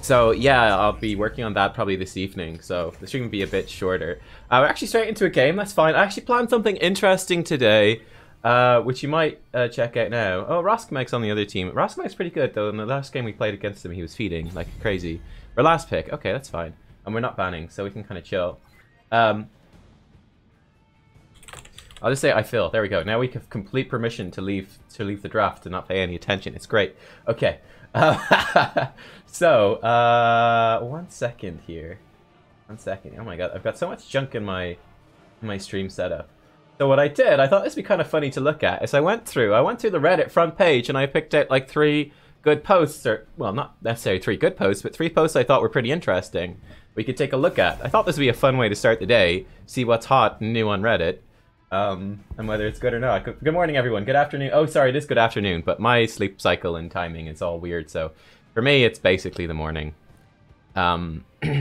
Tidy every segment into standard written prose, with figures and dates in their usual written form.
So yeah, I'll be working on that probably this evening, so the stream will be a bit shorter. We're actually straight into a game, that's fine. I actually planned something interesting today, which you might check out now. Oh, Roskmek's on the other team. Roskmek's pretty good, though. In the last game we played against him, he was feeding like crazy. Our last pick, okay, that's fine. And we're not banning, so we can kind of chill. I'll just say I fill. There we go. Now we have complete permission to leave the draft and not pay any attention. It's great. Okay. So, 1 second here. 1 second. Oh my god, I've got so much junk in my stream setup. So what I did, I thought this would be kind of funny to look at, is I went through the Reddit front page and I picked out like 3 good posts, or, well, not necessarily 3 good posts, but 3 posts I thought were pretty interesting. We could take a look at. I thought this would be a fun way to start the day, see what's hot and new on Reddit. And whether it's good or not. Good morning, everyone. Good afternoon. Oh, sorry, it is good afternoon, but my sleep cycle and timing is all weird, so for me, it's basically the morning. Okay,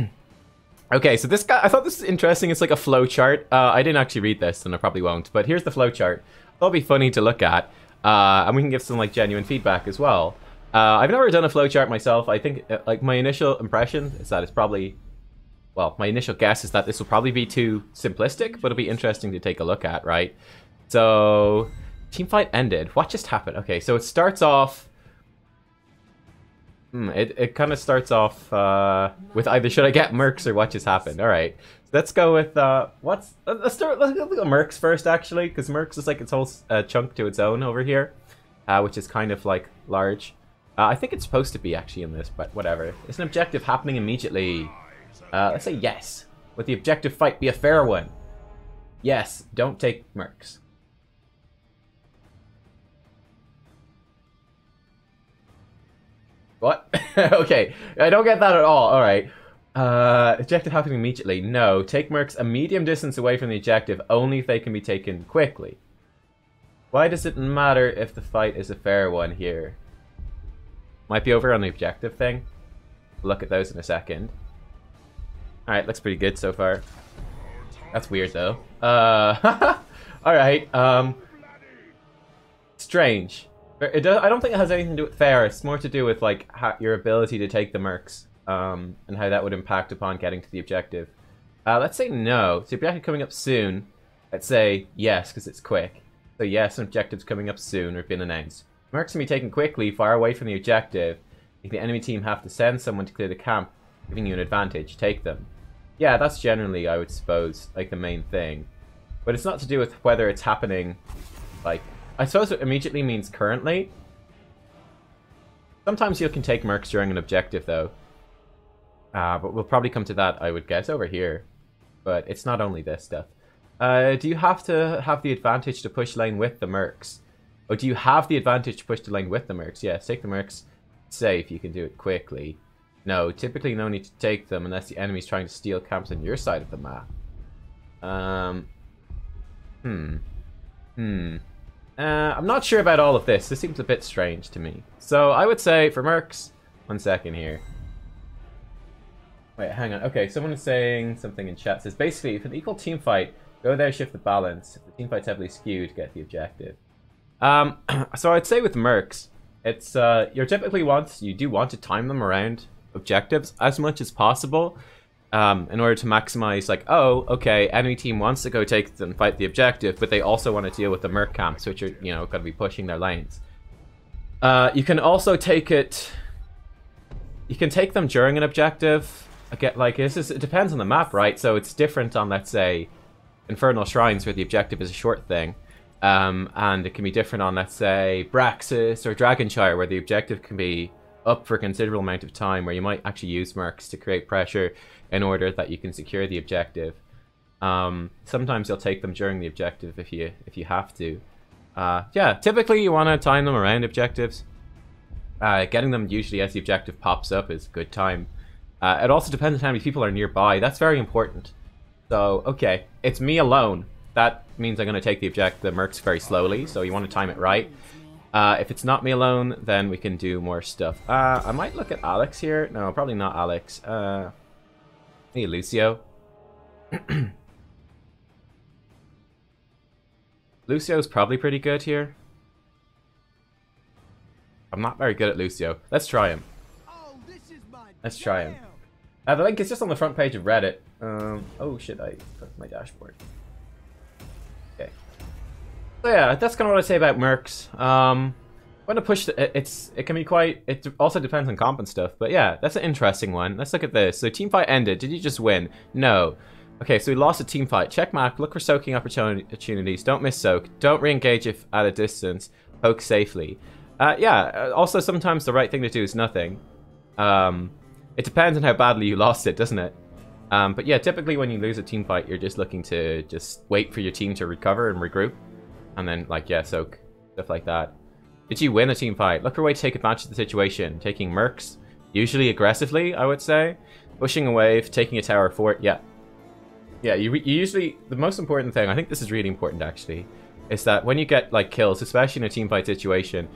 so this guy, I thought this was interesting. It's like a flowchart. I didn't actually read this, and I probably won't, but here's the flowchart. It'll be funny to look at, and we can give some like genuine feedback as well. I've never done a flowchart myself. I think like my initial impression is that it's probably, well, my initial guess is that this will probably be too simplistic, but it'll be interesting to take a look at, right? So, team fight ended. What just happened? Okay, so it starts off... It kind of starts off with either should I get mercs or what just happened. All right, so let's go with let's go with mercs first, actually, because mercs is like its whole chunk to its own over here, which is kind of like large. I think it's supposed to be actually in this, but whatever. It's an objective happening immediately. Let's say yes. Would the objective fight be a fair one? Yes. Don't take mercs. What? Okay, I don't get that at all. All right. Objective happening immediately. No. Take mercs a medium distance away from the objective, only if they can be taken quickly. Why does it matter if the fight is a fair one here? Might be over on the objective thing. We'll look at those in a second. Alright, looks pretty good so far. That's weird, though. Alright, strange. I don't think it has anything to do with fair. It's more to do with, like, your ability to take the mercs, and how that would impact upon getting to the objective. Let's say no. It's the objective coming up soon. Let's say yes, because it's quick. So yes, an objective's coming up soon, or been announced. Mercs can be taken quickly, far away from the objective. If the enemy team have to send someone to clear the camp, giving you an advantage, take them. Yeah, that's generally, I would suppose, like the main thing. But it's not to do with whether it's happening, like... I suppose it immediately means currently. Sometimes you can take mercs during an objective, though. But we'll probably come to that, I would guess, over here. But it's not only this stuff. Do you have to have the advantage to push lane with the mercs? Or do you have the advantage to push the lane with the mercs? Yes, take the mercs. Safe, you can do it quickly. No, typically no need to take them unless the enemy's trying to steal camps on your side of the map. I'm not sure about all of this. This seems a bit strange to me. So I would say for mercs, 1 second here. Wait, hang on. Okay, someone is saying something in chat. It says basically, if an equal team fight, go there, shift the balance. If the team fight's heavily skewed, get the objective. So I'd say with mercs, it's you do want to time them around objectives as much as possible. In order to maximize, like, oh, okay, enemy team wants to go take and fight the objective, but they also want to deal with the merc camps, which are, you know, going to be pushing their lanes. You can also take it... You can take them during an objective. Again, like, it depends on the map, right? So it's different on, let's say, Infernal Shrines, where the objective is a short thing. And it can be different on, let's say, Braxis or Dragonshire, where the objective can be up for a considerable amount of time, where you might actually use mercs to create pressure in order that you can secure the objective. Sometimes you'll take them during the objective if you have to. Yeah, typically you want to time them around objectives. Getting them usually as the objective pops up is a good time. It also depends on how many people are nearby. That's very important. So, okay, it's me alone. That means I'm going to take the mercs very slowly, so you want to time it right. If it's not me alone, then we can do more stuff. I might look at Alex here. No, probably not Alex. Maybe Lucio. Lucio's probably pretty good here. I'm not very good at Lucio. Let's try him. Let's try him. The link is just on the front page of Reddit. Oh shit, I put my dashboard. Okay. So yeah, that's kind of what I say about mercs. When to push, it can be quite. It also depends on comp and stuff. But yeah, that's an interesting one. Let's look at this. So team fight ended. Did you just win? No. Okay, so we lost a team fight. Check map. Look for soaking opportunities. Don't miss soak. Don't re-engage if at a distance. Poke safely. Yeah. Also, sometimes the right thing to do is nothing. It depends on how badly you lost it, doesn't it? But yeah, typically when you lose a team fight, you're just looking to just wait for your team to recover and regroup, and then like yeah, soak stuff like that. Did you win a team fight? Look for a way to take advantage of the situation. Taking mercs, usually aggressively, I would say. Pushing a wave, taking a tower fort, yeah. Yeah, you usually, the most important thing, I think this is really important actually, is that when you get like kills, especially in a team fight situation,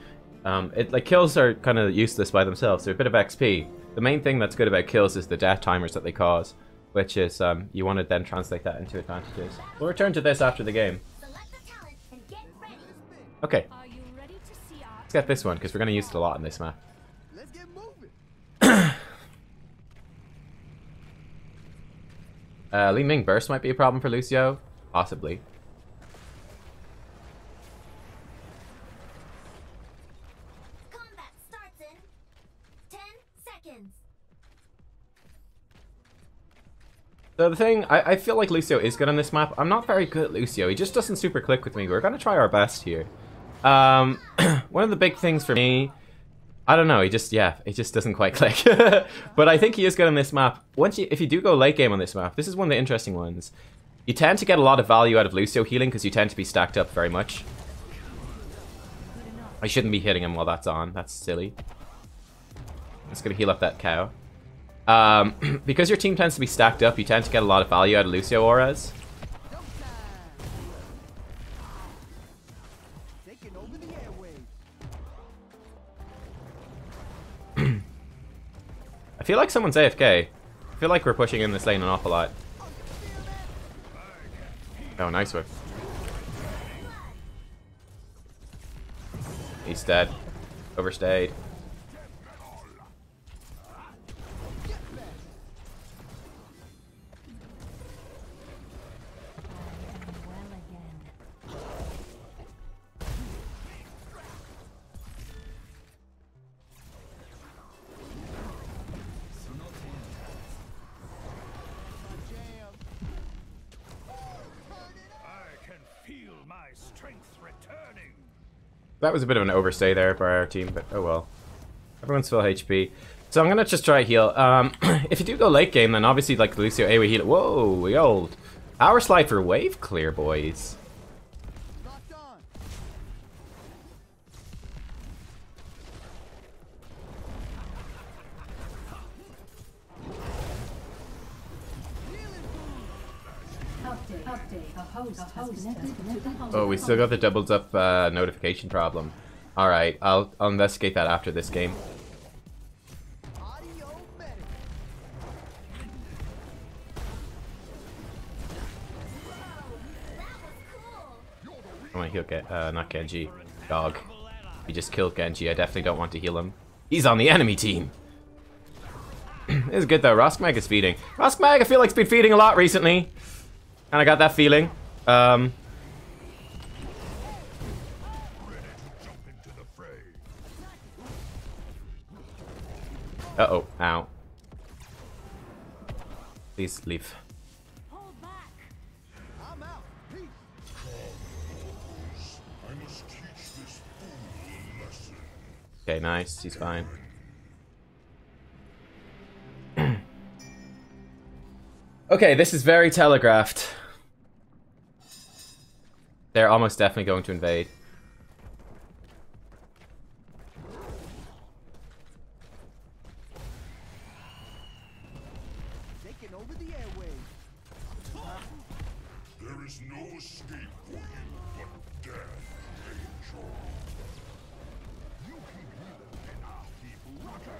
like kills are kind of useless by themselves. They're a bit of XP. The main thing that's good about kills is the death timers that they cause, which is you want to then translate that into advantages. We'll return to this after the game. Okay. Let's get this one, because we're going to use it a lot in this map. Let's get moving. Li Ming Burst might be a problem for Lucio. Possibly. Combat starts in 10 seconds. So the thing, I feel like Lucio is good on this map. I'm not very good at Lucio. He just doesn't super click with me. We're going to try our best here. One of the big things for me, I don't know, it just doesn't quite click. But I think he is good on this map. If you do go late game on this map, this is one of the interesting ones. You tend to get a lot of value out of Lucio healing because you tend to be stacked up very much. I shouldn't be hitting him while that's on. That's silly. I'm just gonna heal up that cow. Because your team tends to be stacked up, you tend to get a lot of value out of Lucio auras. I feel like someone's AFK. I feel like we're pushing in this lane an awful lot. Oh, nice one. He's dead. Overstayed. That was a bit of an overstay there by our team, but oh well. Everyone's full HP. So I'm gonna just try heal. If you do go late game, then obviously like Lucio AoE heal. Whoa, we old. Power slide for wave clear, boys. Oh, we still got the doubled up notification problem. Alright, I'll investigate that after this game. I want to heal not Genji. Dog. We just killed Genji. I definitely don't want to heal him. He's on the enemy team. This is good though. Roskmag is feeding. Roskmag, I feel like, has been feeding a lot recently. And I got that feeling. Uh-oh. Ow. Please leave. Okay, nice. He's fine. Okay, this is very telegraphed. They're almost definitely going to invade. Taking over the airwaves. There is no escape for you but death, angel. You keep healing and I'll keep rocking.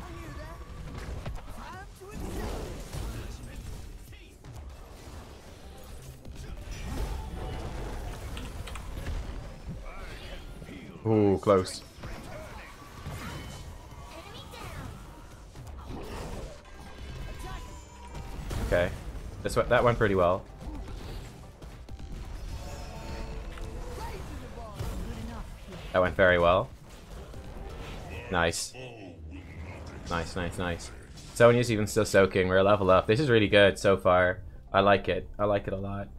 I hear that. Time to accelerate. Ooh, close. Okay. That went pretty well. That went very well. Nice. Nice, nice, nice. Sonya's even still soaking. We're a level up. This is really good so far. I like it. I like it a lot.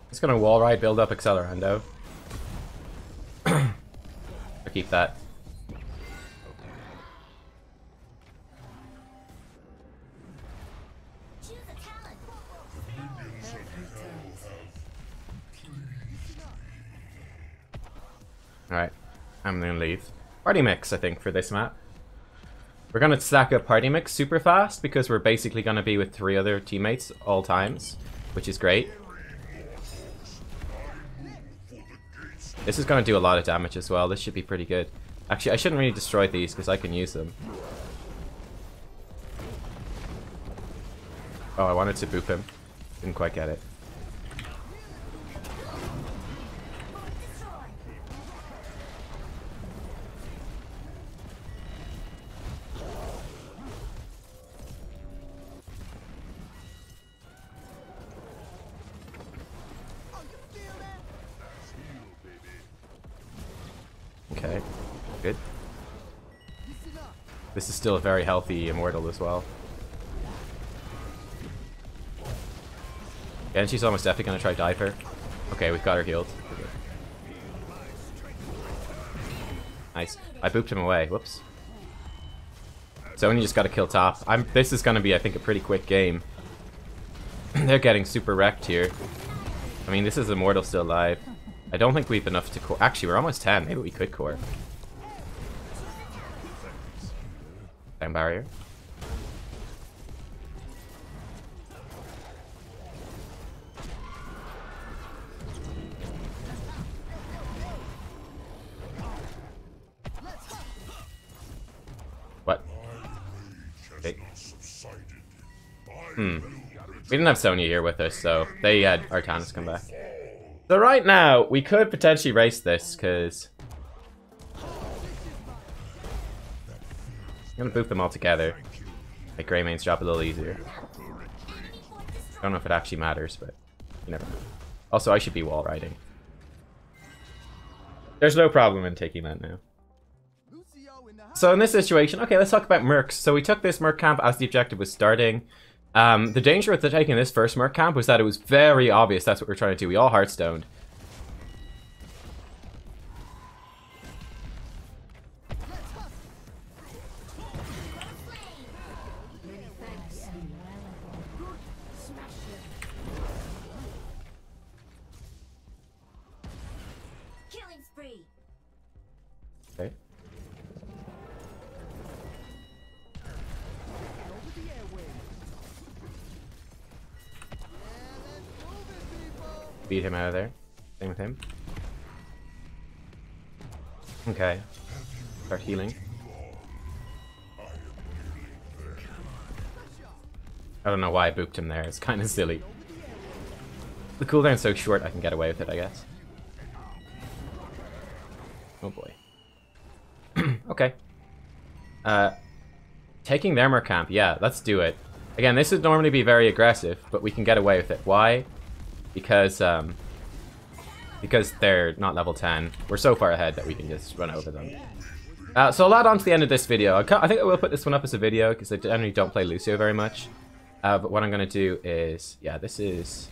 It's gonna wall ride, build up Accelerando. I'll keep that. Choose a talent. Alright, I'm gonna leave. Party mix, I think, for this map. We're gonna stack up party mix super fast because we're basically gonna be with 3 other teammates all times, which is great. This is gonna do a lot of damage as well. This should be pretty good. Actually, I shouldn't really destroy these because I can use them. Oh, I wanted to boop him. Didn't quite get it. Okay, good. This is still a very healthy Immortal as well. And she's almost definitely gonna try dive her. Okay, we've got her healed. Nice. I booped him away. Whoops. So only just gotta kill top. This is gonna be, I think, a pretty quick game. They're getting super wrecked here. I mean, this is Immortal still alive. I don't think we've enough to core. Actually, we're almost 10. Maybe we could core. Down barrier. What? Okay. We didn't have Sonya here with us, so they had Artanis come back. So right now, we could potentially race this, because I'm going to boop them all together. Make Greymane's job a little easier. I don't know if it actually matters, but you never know. Also, I should be wall riding. There's no problem in taking that now. So in this situation, okay, let's talk about Mercs. So we took this Merc camp as the objective was starting. The danger with taking this first Merc camp was that it was very obvious that's what we're trying to do. We all Hearthstoned. Killing spree. Okay. Beat him out of there. Same with him. Okay. Start healing. I don't know why I booped him there. It's kind of silly. The cooldown's so short I can get away with it, I guess. Oh boy. Okay. Taking their Merc camp. Yeah, let's do it. Again, this would normally be very aggressive, but we can get away with it. Why? Because they're not level 10. We're so far ahead that we can just run over them. So I'll add on to the end of this video. I think I will put this one up as a video because I generally don't play Lucio very much. But what I'm going to do is... Yeah, this is...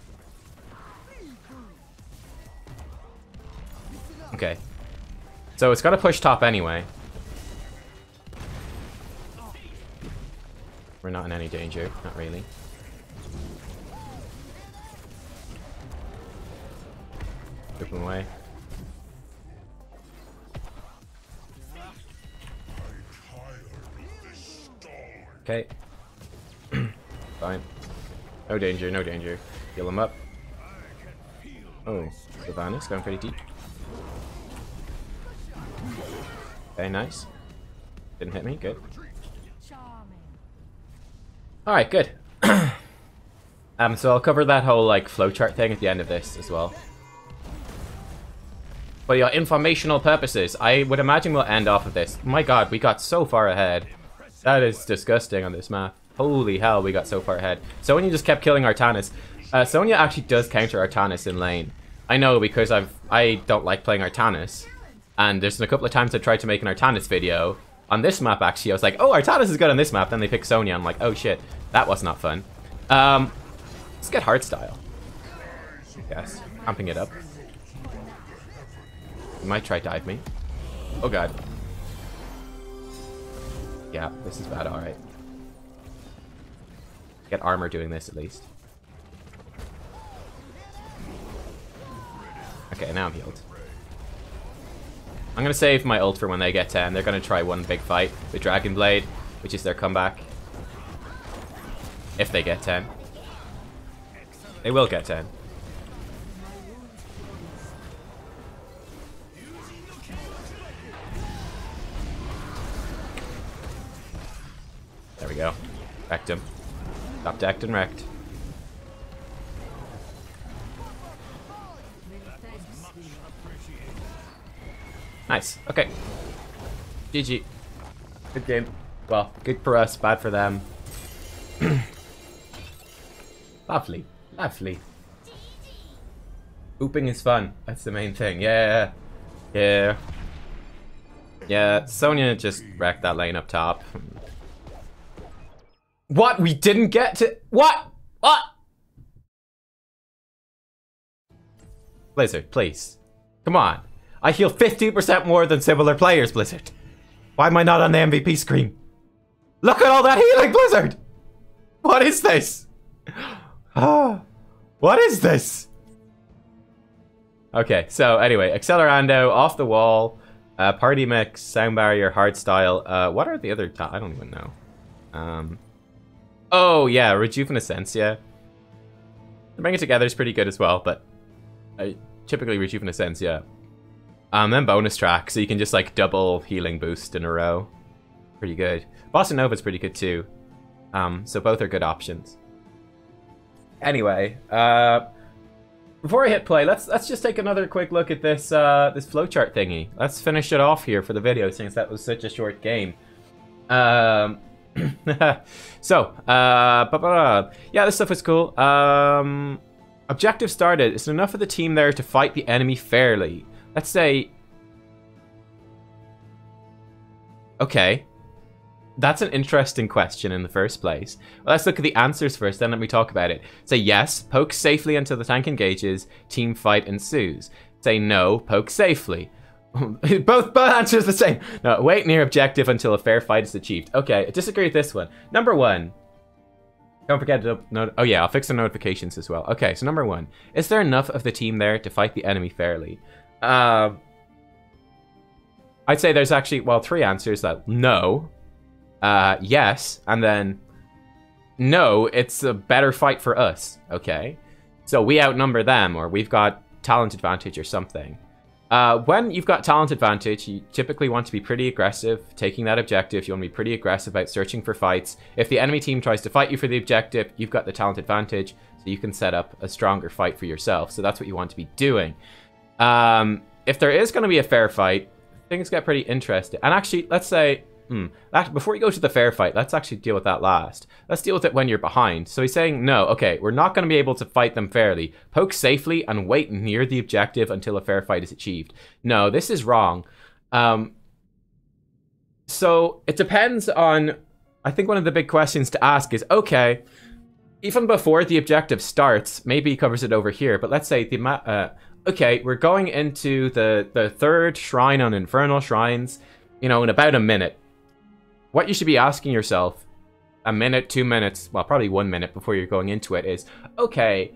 Okay. So it's got to push top anyway. We're not in any danger. Not really. Rip him away. Okay. Fine. No danger, no danger. Heal him up. Oh, Sylvanas going pretty deep. Okay, nice. Didn't hit me, good. Alright, good. So I'll cover that whole like flowchart thing at the end of this as well. For your informational purposes, I would imagine we'll end off of this. My god, we got so far ahead. That is disgusting on this map. Holy hell, we got so far ahead. Sonya just kept killing Artanis. Sonya actually does counter Artanis in lane. I know, because I don't like playing Artanis. And there's been a couple of times I tried to make an Artanis video. On this map, actually, I was like, oh, Artanis is good on this map. Then they pick Sonya. I'm like, oh shit, that was not fun. Let's get hardstyle. I guess. Amping it up. He might try dive me. Oh god. Yeah, this is bad, alright. Get armor doing this at least. Okay, now I'm healed. I'm gonna save my ult for when they get 10. They're gonna try one big fight with Dragon Blade, which is their comeback. If they get 10. They will get 10. There we go. Wrecked him. Got decked and wrecked. Nice. Okay. GG. Good game. Well, good for us, bad for them. Lovely. Lovely. Ooping is fun. That's the main thing. Yeah. Yeah. Yeah, Sonya just wrecked that lane up top. What? We didn't get to... What? What? Blizzard, please. Come on. I heal 50% more than similar players, Blizzard. Why am I not on the MVP screen? Look at all that healing, Blizzard! What is this? What is this? Okay, so anyway, Accelerando, off the wall, party mix, sound barrier, hardstyle. What are the other... I don't even know. Oh, yeah, Rejuvenescencia. Bring it together is pretty good as well, but typically Rejuvenescencia. Then bonus track, so you can just like double healing boost in a row. Pretty good. Bossa Nova's pretty good too. So both are good options. Anyway, before I hit play, let's just take another quick look at this this flowchart thingy. Let's finish it off here for the video, since that was such a short game. So, yeah, this stuff was cool. Objective started. Is enough of the team there to fight the enemy fairly? Let's say... Okay. That's an interesting question in the first place. Well, let's look at the answers first, then let me talk about it. Say yes, poke safely until the tank engages, team fight ensues. Say no, poke safely. both answers the same. No, wait near objective until a fair fight is achieved. Okay, I disagree with this one. Number one. Don't forget to oh yeah, I'll fix the notifications as well. Okay, so number one. Is there enough of the team there to fight the enemy fairly? I'd say there's actually, well, three answers. That no, yes, and then no, it's a better fight for us. Okay, so we outnumber them, or we've got talent advantage or something. When you've got talent advantage, you typically want to be pretty aggressive, taking that objective. You want to be pretty aggressive about searching for fights. If the enemy team tries to fight you for the objective, you've got the talent advantage, so you can set up a stronger fight for yourself. So that's what you want to be doing. If there is going to be a fair fight, things get pretty interesting. And actually, let's say... before we go to the fair fight, let's actually deal with that last. Let's deal with it when you're behind. So he's saying, no, okay, we're not going to be able to fight them fairly. Poke safely and wait near the objective until a fair fight is achieved. No, this is wrong. So it depends on... I think one of the big questions to ask is, okay, even before the objective starts, maybe he covers it over here, but let's say the... okay, we're going into the third shrine on Infernal Shrines, you know, in about a minute. What you should be asking yourself, a minute, 2 minutes, well, probably 1 minute before you're going into it is, okay,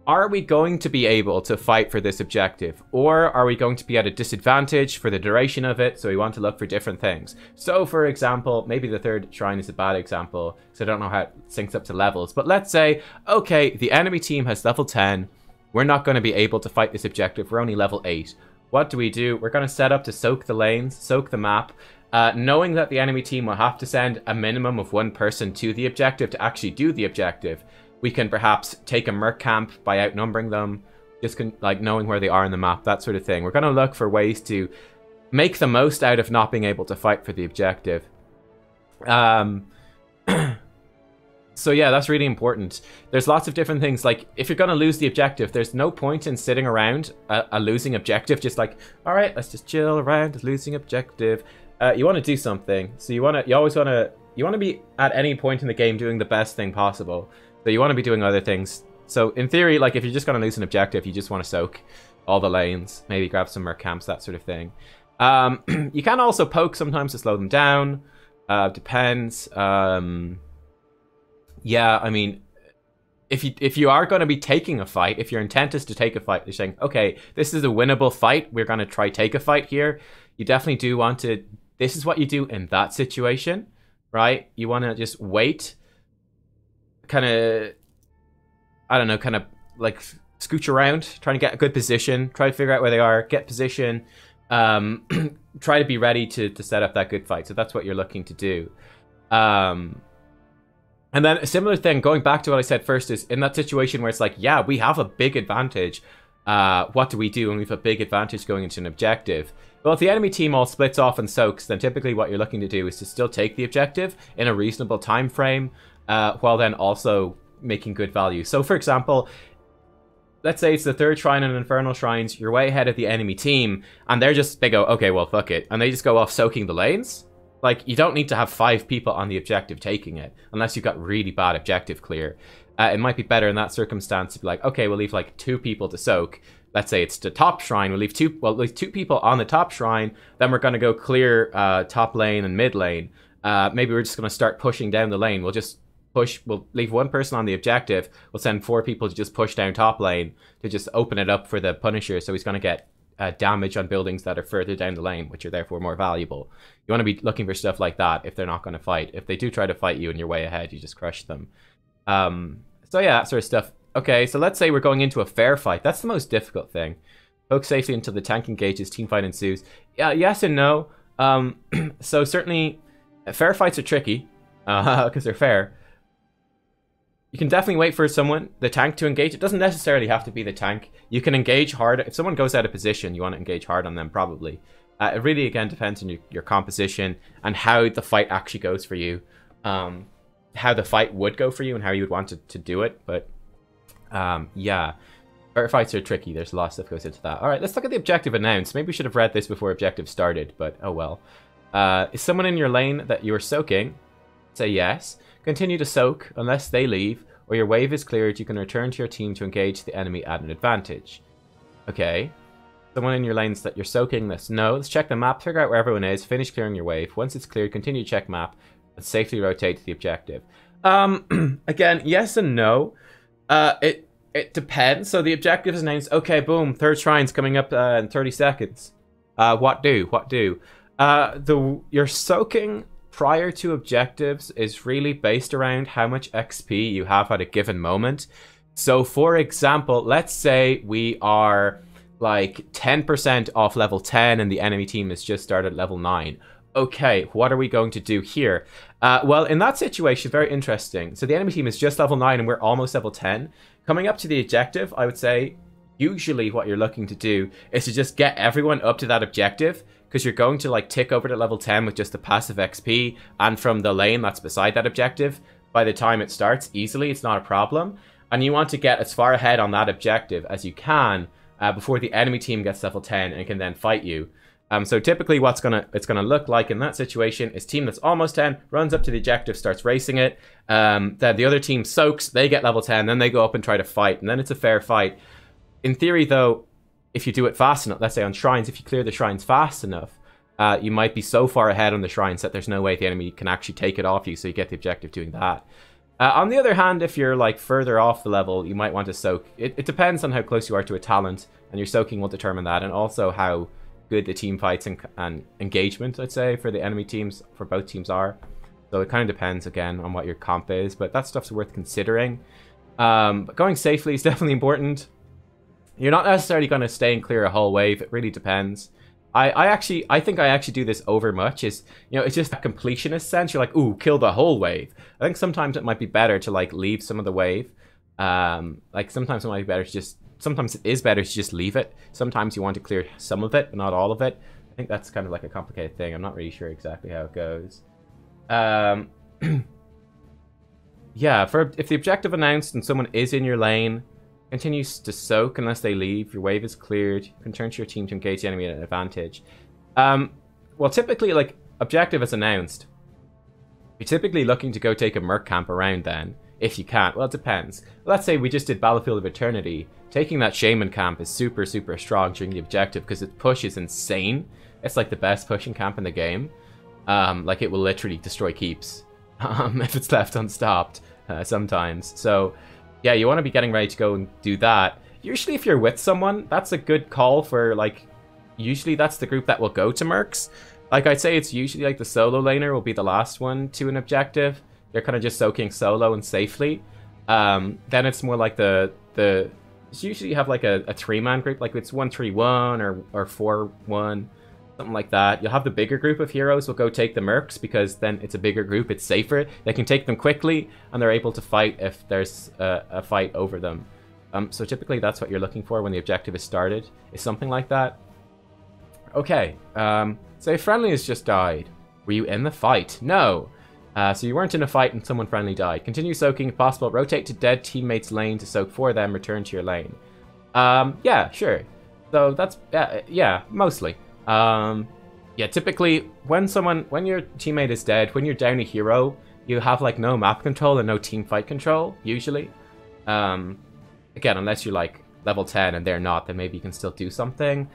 are we going to be able to fight for this objective? Or are we going to be at a disadvantage for the duration of it? So we want to look for different things. So, for example, maybe the third shrine is a bad example, because I don't know how it syncs up to levels. But let's say, okay, the enemy team has level 10. We're not going to be able to fight this objective. We're only level 8. What do? We're going to set up to soak the lanes, soak the map, knowing that the enemy team will have to send a minimum of one person to the objective to actually do the objective. We can perhaps take a merc camp by outnumbering them, just like knowing where they are in the map, that sort of thing. We're going to look for ways to make the most out of not being able to fight for the objective. So yeah, that's really important. There's lots of different things. Like, if you're going to lose the objective, there's no point in sitting around a losing objective, just like, all right, let's just chill around a losing objective. You want to do something. So you always want to be at any point in the game doing the best thing possible. So you want to be doing other things. So in theory, like, if you're just going to lose an objective, you just want to soak all the lanes, maybe grab some merc camps, that sort of thing. You can also poke sometimes to slow them down. Depends. Yeah, I mean, if you are going to be taking a fight, if your intent is to take a fight, you're saying, okay, this is a winnable fight, we're going to try take a fight here. You definitely do want to, this is what you do in that situation, right? You want to just wait, kind of, I don't know, kind of like scooch around, trying to get a good position, try to figure out where they are, get position, try to be ready to set up that good fight. So that's what you're looking to do. And then a similar thing, going back to what I said first, is in that situation where it's like, yeah, we have a big advantage. What do we do when we have a big advantage going into an objective? Well, if the enemy team all splits off and soaks, then typically what you're looking to do is to still take the objective in a reasonable time frame, while then also making good value. So, for example, let's say it's the 3rd shrine and Infernal Shrines, you're way ahead of the enemy team, and they go, okay, well, fuck it. And they just go off soaking the lanes. Like, you don't need to have 5 people on the objective taking it, unless you've got really bad objective clear. It might be better in that circumstance to be like, okay, we'll leave like 2 people to soak. Let's say it's the top shrine, we'll leave 2 people on the top shrine, then we're going to go clear top lane and mid lane. Maybe we're just going to start pushing down the lane. We'll leave 1 person on the objective, we'll send 4 people to just push down top lane, to just open it up for the Punisher, so he's going to get damage on buildings that are further down the lane, which are therefore more valuable. You want to be looking for stuff like that if they're not going to fight. If they do try to fight you and you're way ahead, you just crush them. So yeah, that sort of stuff. Okay, so let's say we're going into a fair fight. That's the most difficult thing. Poke safely until the tank engages, team fight ensues. Yeah, yes and no. So certainly, fair fights are tricky, because they're fair. You can definitely wait for the tank to engage. It doesn't necessarily have to be the tank. You can engage hard. If someone goes out of position, you want to engage hard on them, probably. It really, again, depends on your composition and how the fight actually goes for you. How the fight would go for you and how you would want to do it. But, yeah. Fair fights are tricky. There's a lot of stuff goes into that. All right, let's look at the objective announced. Maybe we should have read this before objective started, but oh well. Is someone in your lane that you're soaking? Say yes. Continue to soak unless they leave, or your wave is cleared. You can return to your team to engage the enemy at an advantage. Okay. Someone in your lanes that you're soaking this. No. Let's check the map, figure out where everyone is, finish clearing your wave. Once it's cleared, continue to check map, and safely rotate to the objective. Again, yes and no. It depends. So the objective is announced. Okay, boom, 3rd shrine's coming up in 30 seconds. What do? Your soaking prior to objectives is really based around how much XP you have at a given moment. So for example, let's say we are like 10% off level 10 and the enemy team has just started level 9. Okay, what are we going to do here? Well, in that situation, very interesting. So the enemy team is just level 9 and we're almost level 10. Coming up to the objective, I would say usually what you're looking to do is to just get everyone up to that objective, because you're going to like tick over to level 10 with just the passive XP and from the lane that's beside that objective. By the time it starts easily, it's not a problem. And you want to get as far ahead on that objective as you can before the enemy team gets level 10 and can then fight you. So typically what's it's gonna look like in that situation is team that's almost 10 runs up to the objective, starts racing it. Then the other team soaks, they get level 10, then they go up and try to fight, and then it's a fair fight. In theory though, if you do it fast enough, let's say on shrines, if you clear the shrines fast enough, you might be so far ahead on the shrines that there's no way the enemy can actually take it off you, so you get the objective doing that. On the other hand, if you're like further off the level, you might want to soak. It depends on how close you are to a talent, and your soaking will determine that, and also how good the team fights and engagement, I'd say, for the enemy teams, for both teams are. So it kind of depends, again, on what your comp is, but that stuff's worth considering. But going safely is definitely important. You're not necessarily going to stay and clear a whole wave. It really depends. I think I actually do this over much. It's just a completionist sense. You're like, ooh, kill the whole wave. I think sometimes it might be better to like leave some of the wave. Like sometimes it might be better to just sometimes it is better to just leave it. Sometimes you want to clear some of it, but not all of it. I think that's kind of like a complicated thing. I'm not really sure exactly how it goes. Yeah, if the objective announced and someone is in your lane, continues to soak unless they leave, your wave is cleared, you can turn to your team to engage the enemy at an advantage. Well, typically, like, objective is announced. You're typically looking to go take a Merc camp around then, if you can't. Well, it depends. Let's say we just did Battlefield of Eternity. Taking that Shaman camp is super, super strong during the objective because its push is insane. It's like the best pushing camp in the game. Like, it will literally destroy keeps if it's left unstopped sometimes. So, yeah, you want to be getting ready to go and do that. Usually, if you're with someone, that's a good call for, like, usually that's the group that will go to Mercs. Like, I'd say it's usually, like, the solo laner will be the last one to an objective. They're kind of just soaking solo and safely. Then it's more like it's usually you have, like, a 3-man group. Like, it's 1-3-1 or 4-1. Something like that. You'll have the bigger group of heroes will go take the Mercs because then it's a bigger group, it's safer. They can take them quickly and they're able to fight if there's a fight over them. So typically that's what you're looking for when the objective is started, is something like that. Okay, say friendly has just died. Were you in the fight? No. So you weren't in a fight and someone friendly died. Continue soaking if possible. Rotate to dead teammates' lane to soak for them. Return to your lane. Yeah, sure. So that's, yeah, mostly. Yeah, typically when your teammate is dead, when you're down a hero, you have like no map control and no team fight control, usually. Again, unless you're like level 10 and they're not, then maybe you can still do something.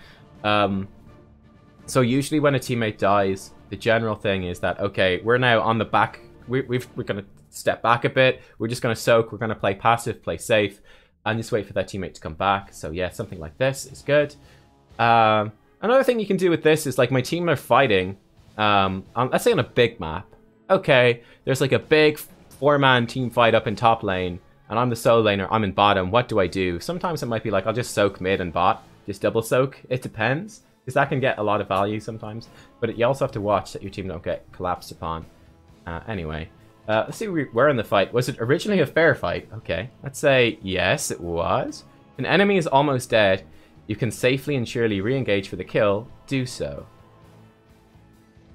So usually when a teammate dies, the general thing is that, okay, we're now on the back, we're going to step back a bit, we're just going to soak, we're going to play passive, play safe, and just wait for that teammate to come back. So yeah, something like this is good. Another thing you can do with this is, like, my team are fighting, let's say on a big map. Okay, there's like a big 4-man team fight up in top lane, and I'm the solo laner, I'm in bottom, what do I do? Sometimes it might be like, I'll just soak mid and bot, just double soak, it depends, because that can get a lot of value sometimes, but you also have to watch that your team don't get collapsed upon. Anyway, let's see where we're in the fight. Was it originally a fair fight? Okay, let's say yes, it was. An enemy is almost dead. You can safely and surely re-engage for the kill. Do so.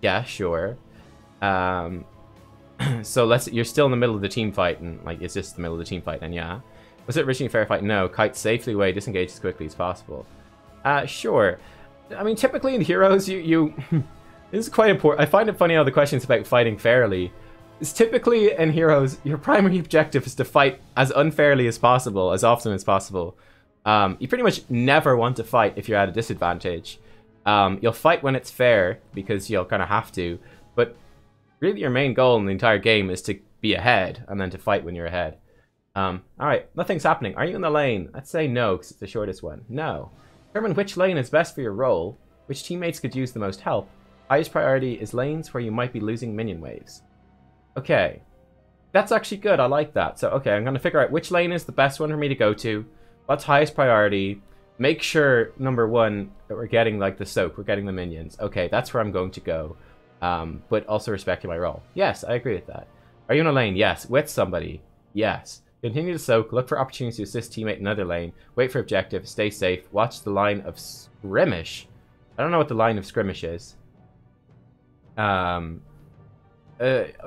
Yeah, sure. So you're still in the middle of the team fight, and like, it's just the middle of the team fight, and yeah. Was it originally a fair fight? No. Kite safely away, disengage as quickly as possible. Sure. I mean, typically in Heroes, you this is quite important. I find it funny how the questions about fighting fairly. It's typically in Heroes, your primary objective is to fight as unfairly as possible, as often as possible. You pretty much never want to fight if you're at a disadvantage. You'll fight when it's fair, because you'll kind of have to, but really your main goal in the entire game is to be ahead, and then to fight when you're ahead. Alright, nothing's happening. Are you in the lane? Let's say no, because it's the shortest one. No. Determine which lane is best for your role, which teammates could use the most help. Highest priority is lanes where you might be losing minion waves. Okay. That's actually good, I like that. So, okay, I'm going to figure out which lane is the best one for me to go to. What's highest priority? Make sure, number one, that we're getting, like, the soak. We're getting the minions. Okay, that's where I'm going to go. But also respecting my role. Yes, I agree with that. Are you in a lane? Yes. With somebody? Yes. Continue to soak. Look for opportunities to assist teammate in another lane. Wait for objective. Stay safe. Watch the line of skirmish. I don't know what the line of skirmish is. We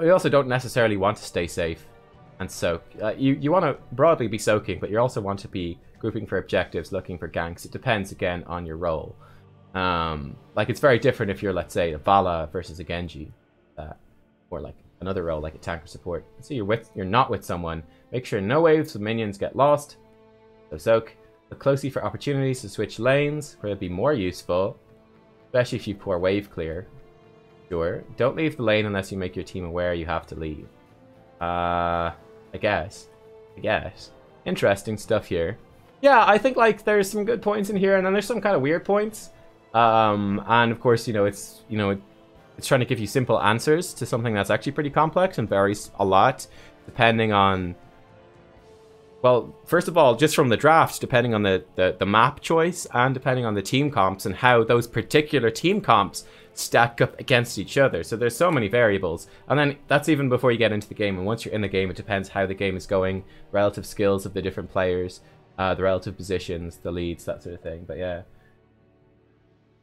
also don't necessarily want to stay safe and soak. You want to broadly be soaking, but you also want to be grouping for objectives, looking for ganks. It depends, again, on your role. Like, it's very different if you're, let's say, a Vala versus a Genji. Or, like, another role, like a tank or support. So you're not with someone. Make sure no waves of minions get lost. So soak. Look closely for opportunities to switch lanes, where it'd be more useful. Especially if you pour wave clear. Sure. Don't leave the lane unless you make your team aware you have to leave. I guess. Interesting stuff here. Yeah, I think, like, there's some good points in here, and then there's some kind of weird points. And of course, it's trying to give you simple answers to something that's actually pretty complex and varies a lot depending on, well, first of all, just from the draft, depending on the map choice and depending on the team comps and how those particular team comps stack up against each other. So there's so many variables. And then that's even before you get into the game. And once you're in the game, it depends how the game is going, relative skills of the different players. the relative positions, the leads, that sort of thing. But yeah.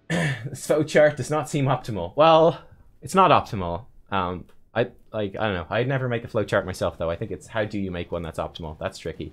This Flowchart does not seem optimal. Well, it's not optimal. I don't know. I'd never make a flowchart myself, though. I think it's how do you make one that's optimal. That's tricky.